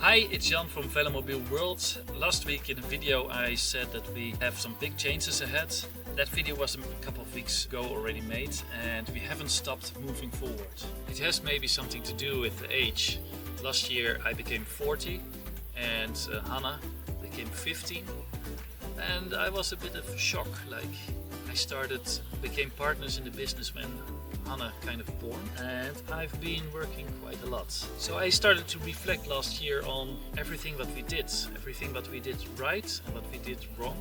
Hi, it's Jan from Velomobiel World. Last week in a video I said that we have some big changes ahead. That video was a couple of weeks ago already made and we haven't stopped moving forward. It has maybe something to do with the age. Last year I became 40 and Hannah became 15 and I was a bit of a shock. Like I became partners in the business when Hannah kind of born, and I've been working quite a lot. So I started to reflect last year on everything that we did right and what we did wrong.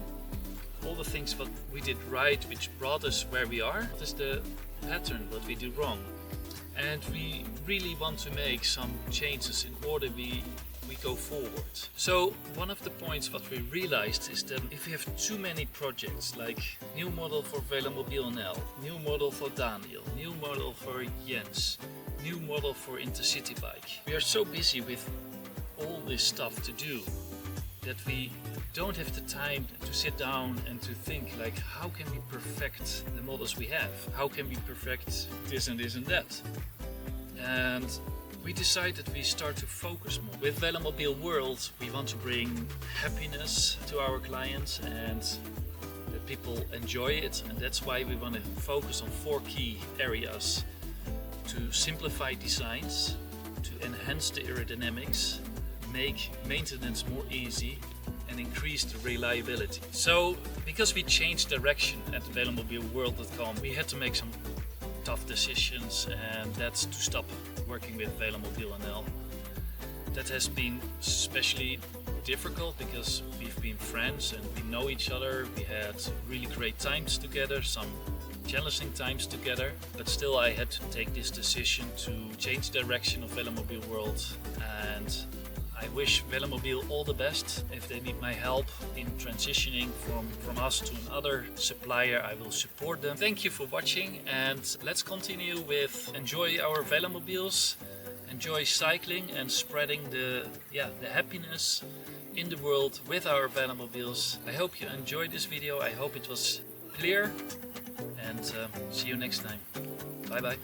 All the things what we did right which brought us where we are. What is the pattern what we do wrong? And we really want to make some changes in order we go forward. So one of the points what we realized is that if we have too many projects, like new model for Velomobiel NL, new model for Daniel, new model for Jens, new model for Intercity Bike, we are so busy with all this stuff to do that we don't have the time to sit down and to think like, how can we perfect the models we have? How can we perfect this and this and that? And we decided we start to focus more. With Velomobiel World, we want to bring happiness to our clients and that people enjoy it. And that's why we want to focus on 4 key areas: to simplify designs, to enhance the aerodynamics, make maintenance more easy, and increase the reliability. So, because we changed direction at velomobielworld.com, we had to make some tough decisions, and that's to stop working with Velomobiel NL. That has been especially difficult because we've been friends and we know each other. We had really great times together, some challenging times together, but still I had to take this decision to change direction of Velomobiel World, and I wish Velomobiel all the best. If they need my help in transitioning from us to another supplier, I will support them. Thank you for watching, and let's continue with enjoy our Velomobiels, enjoy cycling and spreading the happiness in the world with our Velomobiels. I hope you enjoyed this video. I hope it was clear, and see you next time. Bye bye.